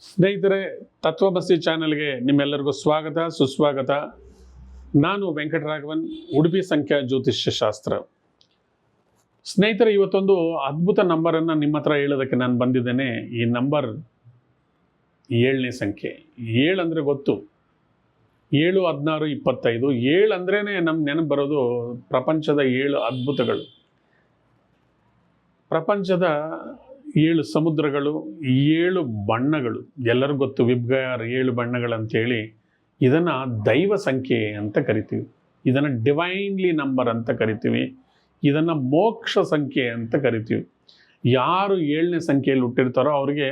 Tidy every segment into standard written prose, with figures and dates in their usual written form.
ಸ್ನೇಹಿತರೆ, ತತ್ವಮಸಿ ಚಾನೆಲ್ಗೆ ನಿಮ್ಮೆಲ್ಲರಿಗೂ ಸ್ವಾಗತ ಸುಸ್ವಾಗತ. ನಾನು ವೆಂಕಟರಾಘವನ್, ಉಡುಪಿ ಸಂಖ್ಯಾ ಜ್ಯೋತಿಷ್ಯ ಶಾಸ್ತ್ರ. ಸ್ನೇಹಿತರೆ, ಇವತ್ತೊಂದು ಅದ್ಭುತ ನಂಬರನ್ನು ನಿಮ್ಮ ಹತ್ರ ಹೇಳೋದಕ್ಕೆ ನಾನು ಬಂದಿದ್ದೇನೆ. ಈ ನಂಬರ್ 7ನೇ ಸಂಖ್ಯೆ. 7 ಅಂದರೆ ಗೊತ್ತು, 7, 16, 25. 7 ಅಂದ್ರೇ ನಮ್ಮ ನೆನಪು ಬರೋದು ಪ್ರಪಂಚದ 7 ಅದ್ಭುತಗಳು, ಪ್ರಪಂಚದ 7 ಸಮುದ್ರಗಳು, 7 ಬಣ್ಣಗಳು. ಎಲ್ಲರಿಗೂ ಗೊತ್ತು ವಿಬ್ಗಯಾರ್ 7 ಬಣ್ಣಗಳಂತೇಳಿ. ಇದನ್ನು ದೈವ ಸಂಖ್ಯೆ ಅಂತ ಕರಿತೀವಿ, ಇದನ್ನು ಡಿವೈನ್ಲಿ ನಂಬರ್ ಅಂತ ಕರಿತೀವಿ, ಇದನ್ನು ಮೋಕ್ಷ ಸಂಖ್ಯೆ ಅಂತ ಕರಿತೀವಿ. ಯಾರು 7ನೇ ಸಂಖ್ಯೆಯಲ್ಲಿ ಹುಟ್ಟಿರ್ತಾರೋ ಅವರಿಗೆ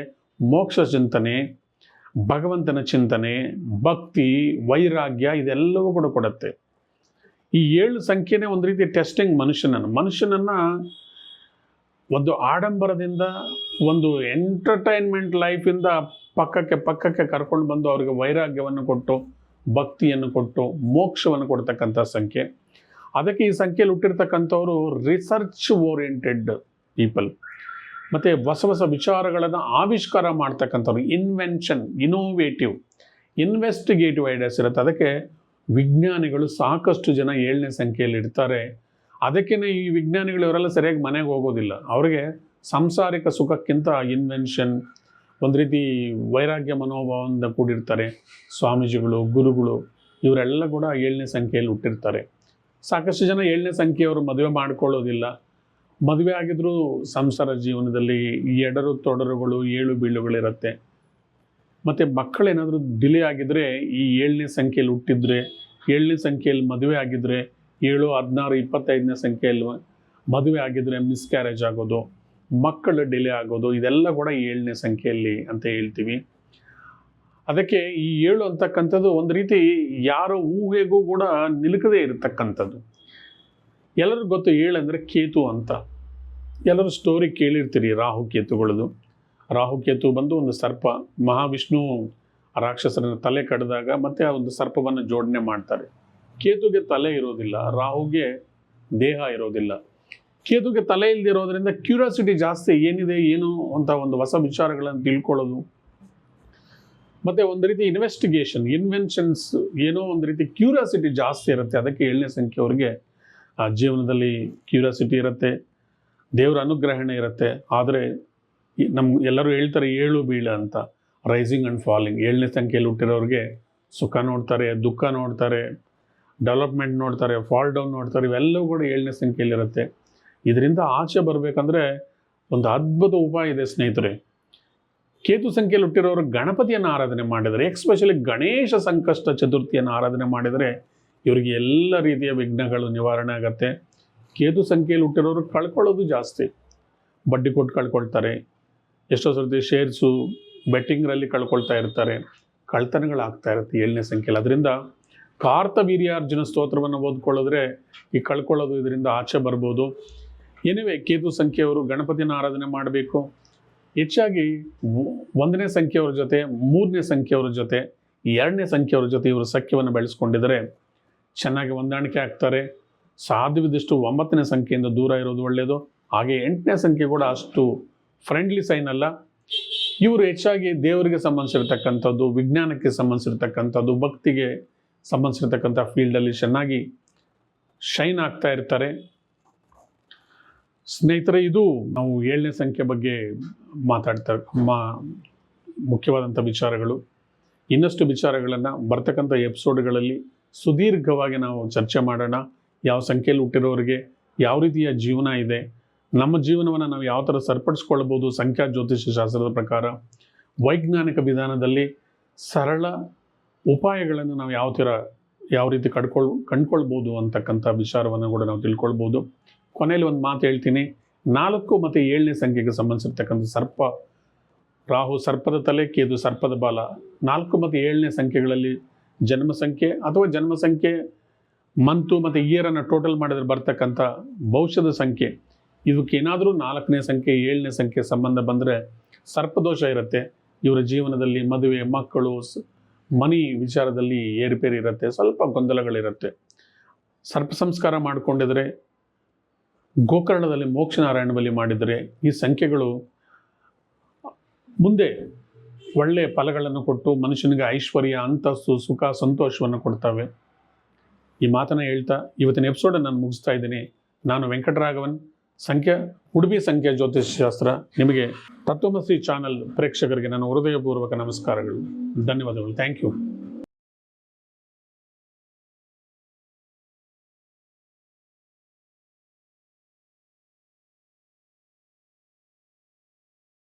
ಮೋಕ್ಷ ಚಿಂತನೆ, ಭಗವಂತನ ಚಿಂತನೆ, ಭಕ್ತಿ, ವೈರಾಗ್ಯ ಇದೆಲ್ಲವೂ ಕೂಡ ಕೊಡುತ್ತೆ. ಈ 7 ಸಂಖ್ಯೆನೇ ಒಂದು ರೀತಿ ಟೆಸ್ಟಿಂಗ್ ಮನುಷ್ಯನನ್ನು ಒಂದು ಆಡಂಬರದಿಂದ, ಒಂದು ಎಂಟರ್ಟೈನ್ಮೆಂಟ್ ಲೈಫಿಂದ ಪಕ್ಕಕ್ಕೆ ಕರ್ಕೊಂಡು ಬಂದು ಅವರಿಗೆ ವೈರಾಗ್ಯವನ್ನು ಕೊಟ್ಟು, ಭಕ್ತಿಯನ್ನು ಕೊಟ್ಟು, ಮೋಕ್ಷವನ್ನು ಕೊಡ್ತಕ್ಕಂಥ ಸಂಖ್ಯೆ. ಅದಕ್ಕೆ ಈ ಸಂಖ್ಯೆಯಲ್ಲಿ ಹುಟ್ಟಿರ್ತಕ್ಕಂಥವರು ರಿಸರ್ಚ್ ಓರಿಯೆಂಟೆಡ್ ಪೀಪಲ್, ಮತ್ತು ಹೊಸ ವಿಚಾರಗಳನ್ನು ಆವಿಷ್ಕಾರ ಮಾಡ್ತಕ್ಕಂಥವ್ರು, ಇನೋವೇಟಿವ್, ಇನ್ವೆಸ್ಟಿಗೇಟಿವ್ ಐಡಿಯಾಸ್ ಇರುತ್ತೆ. ಅದಕ್ಕೆ ವಿಜ್ಞಾನಿಗಳು ಸಾಕಷ್ಟು ಜನ 7ನೇ ಸಂಖ್ಯೆಯಲ್ಲಿ ಇರ್ತಾರೆ. ಅದಕ್ಕೇ ಈ ವಿಜ್ಞಾನಿಗಳು ಇವರೆಲ್ಲ ಸರಿಯಾಗಿ ಮನೆಗೆ ಹೋಗೋದಿಲ್ಲ. ಅವರಿಗೆ ಸಾಂಸಾರಿಕ ಸುಖಕ್ಕಿಂತ ಇನ್ವೆನ್ಷನ್, ಒಂದು ರೀತಿ ವೈರಾಗ್ಯ ಮನೋಭಾವದಿಂದ ಕೂಡಿರ್ತಾರೆ. ಸ್ವಾಮೀಜಿಗಳು, ಗುರುಗಳು ಇವರೆಲ್ಲ ಕೂಡ 7ನೇ ಸಂಖ್ಯೆಯಲ್ಲಿ ಹುಟ್ಟಿರ್ತಾರೆ. ಸಾಕಷ್ಟು ಜನ 7ನೇ ಸಂಖ್ಯೆಯವರು ಮದುವೆ ಮಾಡ್ಕೊಳ್ಳೋದಿಲ್ಲ. ಮದುವೆ ಆಗಿದ್ರೂ ಸಂಸಾರ ಜೀವನದಲ್ಲಿ ಎಡರು ತೊಡರುಗಳು, ಏಳು ಬೀಳುಗಳಿರುತ್ತೆ. ಮತ್ತು ಮಕ್ಕಳೇನಾದರೂ ಡಿಲೇ ಆಗಿದ್ದರೆ, ಈ 7ನೇ ಸಂಖ್ಯೆಯಲ್ಲಿ ಹುಟ್ಟಿದ್ರೆ, 7ನೇ ಸಂಖ್ಯೆಯಲ್ಲಿ ಮದುವೆ ಆಗಿದ್ದರೆ, 7, 16, 25ನೇ ಸಂಖ್ಯೆಯಲ್ಲಿ ಮದುವೆ ಆಗಿದ್ರೆ ಮಿಸ್ಕ್ಯಾರೇಜ್ ಆಗೋದು, ಮಕ್ಕಳು ಡಿಲೇ ಆಗೋದು, ಇದೆಲ್ಲ ಕೂಡ 7ನೇ ಸಂಖ್ಯೆಯಲ್ಲಿ ಅಂತ ಹೇಳ್ತೀವಿ. ಅದಕ್ಕೆ ಈ 7 ಅಂತಕ್ಕಂಥದ್ದು ಒಂದು ರೀತಿ ಯಾರ ಊಹೆಗೂ ಕೂಡ ನಿಲುಕದೇ ಇರತಕ್ಕಂಥದ್ದು. ಎಲ್ಲರಿಗೂ ಗೊತ್ತು 7 ಅಂದರೆ ಕೇತು ಅಂತ. ಎಲ್ಲರೂ ಸ್ಟೋರಿ ಕೇಳಿರ್ತೀರಿ ರಾಹುಕೇತುಗಳದು. ರಾಹುಕೇತು ಬಂದು ಒಂದು ಸರ್ಪ, ಮಹಾವಿಷ್ಣು ರಾಕ್ಷಸರನ್ನು ತಲೆ ಕಡಿದಾಗ ಮತ್ತೆ ಆ ಒಂದು ಸರ್ಪವನ್ನು ಜೋಡಣೆ ಮಾಡ್ತಾರೆ. ಕೇತುಗೆ ತಲೆ ಇರೋದಿಲ್ಲ, ರಾಹುಗೆ ದೇಹ ಇರೋದಿಲ್ಲ. ಕೇತುಗೆ ತಲೆ ಇಲ್ಲದಿರೋದ್ರಿಂದ ಕ್ಯೂರಿಯಾಸಿಟಿ ಜಾಸ್ತಿ, ಏನಿದೆ ಏನು ಅಂತ ಒಂದು ಹೊಸ ವಿಚಾರಗಳನ್ನು ತಿಳ್ಕೊಳ್ಳೋದು, ಮತ್ತು ಒಂದು ರೀತಿ ಇನ್ವೆನ್ಷನ್ಸ್, ಏನೋ ಒಂದು ರೀತಿ ಕ್ಯೂರಿಯಾಸಿಟಿ ಜಾಸ್ತಿ ಇರುತ್ತೆ. ಅದಕ್ಕೆ 7ನೇ ಸಂಖ್ಯೆಯವ್ರಿಗೆ ಆ ಜೀವನದಲ್ಲಿ ಕ್ಯೂರಿಯಾಸಿಟಿ ಇರುತ್ತೆ, ದೇವರ ಅನುಗ್ರಹಣೆ ಇರುತ್ತೆ. ಆದರೆ ಎಲ್ಲರೂ ಹೇಳ್ತಾರೆ 7 ಬೀಳು ಅಂತ, ರೈಸಿಂಗ್ ಆ್ಯಂಡ್ ಫಾಲಿಂಗ್. 7ನೇ ಸಂಖ್ಯೆಯಲ್ಲಿ ಹುಟ್ಟಿರೋರಿಗೆ ಸುಖ ನೋಡ್ತಾರೆ, ದುಃಖ ನೋಡ್ತಾರೆ, ಡೆವಲಪ್ಮೆಂಟ್ ನೋಡ್ತಾರೆ, ಫಾಲ್ ಡೌನ್ ನೋಡ್ತಾರೆ. ಇವೆಲ್ಲವೂ ಕೂಡ 7ನೇ ಸಂಖ್ಯೆಯಲ್ಲಿರುತ್ತೆ. ಇದರಿಂದ ಆಚೆ ಬರಬೇಕಂದ್ರೆ ಒಂದು ಅದ್ಭುತ ಉಪಾಯ ಇದೆ ಸ್ನೇಹಿತರೆ. ಕೇತು ಸಂಖ್ಯೆಯಲ್ಲಿ ಹುಟ್ಟಿರೋರು ಗಣಪತಿಯನ್ನು ಆರಾಧನೆ ಮಾಡಿದರೆ, ಎಕ್ಸ್ಪೆಷಲಿ ಗಣೇಶ ಸಂಕಷ್ಟ ಚತುರ್ಥಿಯನ್ನು ಆರಾಧನೆ ಮಾಡಿದರೆ ಇವರಿಗೆ ಎಲ್ಲ ರೀತಿಯ ವಿಘ್ನಗಳು ನಿವಾರಣೆ ಆಗುತ್ತೆ. ಕೇತು ಸಂಖ್ಯೆಯಲ್ಲಿ ಹುಟ್ಟಿರೋರು ಕಳ್ಕೊಳ್ಳೋದು ಜಾಸ್ತಿ, ಬಡ್ಡಿ ಕೊಟ್ಟು ಕಳ್ಕೊಳ್ತಾರೆ, ಎಷ್ಟೋ ಸರ್ತಿ ಶೇರ್ಸು ಬೆಟ್ಟಿಂಗ್ರಲ್ಲಿ ಕಳ್ಕೊಳ್ತಾ ಇರ್ತಾರೆ, ಕಳ್ತನಗಳಾಗ್ತಾ ಇರುತ್ತೆ 7ನೇ ಸಂಖ್ಯೆಯಲ್ಲಿ. ಅದರಿಂದ ಕಾರ್ತವೀರ್ಯಾರ್ಜುನ ಸ್ತೋತ್ರವನ್ನು ಓದ್ಕೊಳ್ಳೋದ್ರೆ ಈ ಕಳ್ಕೊಳ್ಳೋದು ಇದರಿಂದ ಆಚೆ ಬರ್ಬೋದು. ಎನಿವೆ, ಕೇತು ಸಂಖ್ಯೆಯವರು ಗಣಪತಿನ ಆರಾಧನೆ ಮಾಡಬೇಕು. ಹೆಚ್ಚಾಗಿ 1ನೇ ಸಂಖ್ಯೆಯವ್ರ ಜೊತೆ, 3ನೇ ಸಂಖ್ಯೆಯವ್ರ ಜೊತೆ, 2ನೇ ಸಂಖ್ಯೆಯವ್ರ ಜೊತೆ ಇವರು ಸಖ್ಯವನ್ನು ಬೆಳೆಸ್ಕೊಂಡಿದ್ದಾರೆ, ಚೆನ್ನಾಗಿ ಹೊಂದಾಣಿಕೆ ಆಗ್ತಾರೆ. ಸಾಧ್ಯವಿದಷ್ಟು 9ನೇ ಸಂಖ್ಯೆಯಿಂದ ದೂರ ಇರೋದು ಒಳ್ಳೆಯದು. ಹಾಗೆ 8ನೇ ಸಂಖ್ಯೆ ಕೂಡ ಅಷ್ಟು ಫ್ರೆಂಡ್ಲಿ ಸೈನ್ ಅಲ್ಲ. ಇವರು ಹೆಚ್ಚಾಗಿ ದೇವರಿಗೆ ಸಂಬಂಧಿಸಿರ್ತಕ್ಕಂಥದ್ದು, ವಿಜ್ಞಾನಕ್ಕೆ ಸಂಬಂಧಿಸಿರ್ತಕ್ಕಂಥದ್ದು, ಭಕ್ತಿಗೆ ಸಂಬಂಧಿಸಿರ್ತಕ್ಕಂಥ ಫೀಲ್ಡಲ್ಲಿ ಚೆನ್ನಾಗಿ ಶೈನ್ ಆಗ್ತಾ ಇರ್ತಾರೆ. ಸ್ನೇಹಿತರೆ, ಇದು ನಾವು 7ನೇ ಸಂಖ್ಯೆ ಬಗ್ಗೆ ಮುಖ್ಯವಾದಂಥ ವಿಚಾರಗಳು. ಇನ್ನಷ್ಟು ವಿಚಾರಗಳನ್ನು ಬರ್ತಕ್ಕಂಥ ಎಪಿಸೋಡ್ಗಳಲ್ಲಿ ಸುದೀರ್ಘವಾಗಿ ನಾವು ಚರ್ಚೆ ಮಾಡೋಣ. ಯಾವ ಸಂಖ್ಯೆಯಲ್ಲಿ ಹುಟ್ಟಿರೋರಿಗೆ ಯಾವ ರೀತಿಯ ಜೀವನ ಇದೆ, ನಮ್ಮ ಜೀವನವನ್ನು ನಾವು ಯಾವ ಥರ ಸರಿಪಡಿಸ್ಕೊಳ್ಬೋದು ಸಂಖ್ಯಾ ಜ್ಯೋತಿಷ್ಯ ಶಾಸ್ತ್ರದ ಪ್ರಕಾರ, ವೈಜ್ಞಾನಿಕ ವಿಧಾನದಲ್ಲಿ ಸರಳ ಉಪಾಯಗಳನ್ನು ನಾವು ಯಾವ ರೀತಿ ಕಂಡ್ಕೊಳ್ಬೋದು ಅಂತಕ್ಕಂಥ ವಿಚಾರವನ್ನು ಕೂಡ ನಾವು ತಿಳ್ಕೊಳ್ಬೋದು. ಕೊನೆಯಲ್ಲಿ ಒಂದು ಮಾತು ಹೇಳ್ತೀನಿ. 4 ಮತ್ತು 7ನೇ ಸಂಖ್ಯೆಗೆ ಸಂಬಂಧಿಸಿರ್ತಕ್ಕಂಥ ಸರ್ಪ, ರಾಹು ಸರ್ಪದ ತಲೆ, ಕೇತು ಸರ್ಪದ ಬಾಲ. 4 ಮತ್ತು 7ನೇ ಸಂಖ್ಯೆಗಳಲ್ಲಿ ಜನ್ಮ ಸಂಖ್ಯೆ ಅಥವಾ ಜನ್ಮ ಸಂಖ್ಯೆ ಮಂತು ಮತ್ತು ಇಯರನ್ನು ಟೋಟಲ್ ಮಾಡಿದ್ರೆ ಬರ್ತಕ್ಕಂಥ ಭವಿಷ್ಯದ ಸಂಖ್ಯೆ. ಇದಕ್ಕೇನಾದರೂ 4ನೇ ಸಂಖ್ಯೆ 7ನೇ ಸಂಖ್ಯೆ ಸಂಬಂಧ ಬಂದರೆ ಸರ್ಪದೋಷ ಇರುತ್ತೆ. ಇವರ ಜೀವನದಲ್ಲಿ ಮದುವೆ, ಮಕ್ಕಳು, ಮನಿ ವಿಚಾರದಲ್ಲಿ ಏರುಪೇರು ಇರುತ್ತೆ, ಸ್ವಲ್ಪ ಗೊಂದಲಗಳಿರುತ್ತೆ. ಸರ್ಪ ಸಂಸ್ಕಾರ ಮಾಡಿಕೊಂಡಿದ್ರೆ, ಗೋಕರ್ಣದಲ್ಲಿ ಮೋಕ್ಷನಾರಾಯಣ ಬಲಿ ಮಾಡಿದರೆ ಈ ಸಂಖ್ಯೆಗಳು ಮುಂದೆ ಒಳ್ಳೆಯ ಫಲಗಳನ್ನು ಕೊಟ್ಟು ಮನುಷ್ಯನಿಗೆ ಐಶ್ವರ್ಯ, ಅಂತಸ್ತು, ಸುಖ, ಸಂತೋಷವನ್ನು ಕೊಡ್ತವೆ. ಈ ಮಾತನ್ನು ಹೇಳ್ತಾ ಇವತ್ತಿನ ಎಪಿಸೋಡನ್ನು ನಾನು ಮುಗಿಸ್ತಾ ಇದ್ದೀನಿ. ನಾನು ವೆಂಕಟರಾಘವನ್, ಉಡುಪಿ ಸಂಖ್ಯಾ ಜ್ಯೋತಿಷ್ಯಶಾಸ್ತ್ರ. ನಿಮಗೆ ತತ್ವಮಸಿ ಚಾನಲ್ ಪ್ರೇಕ್ಷಕರಿಗೆ ನನ್ನ ಹೃದಯಪೂರ್ವಕ ನಮಸ್ಕಾರಗಳು, ಧನ್ಯವಾದಗಳು. Thank you.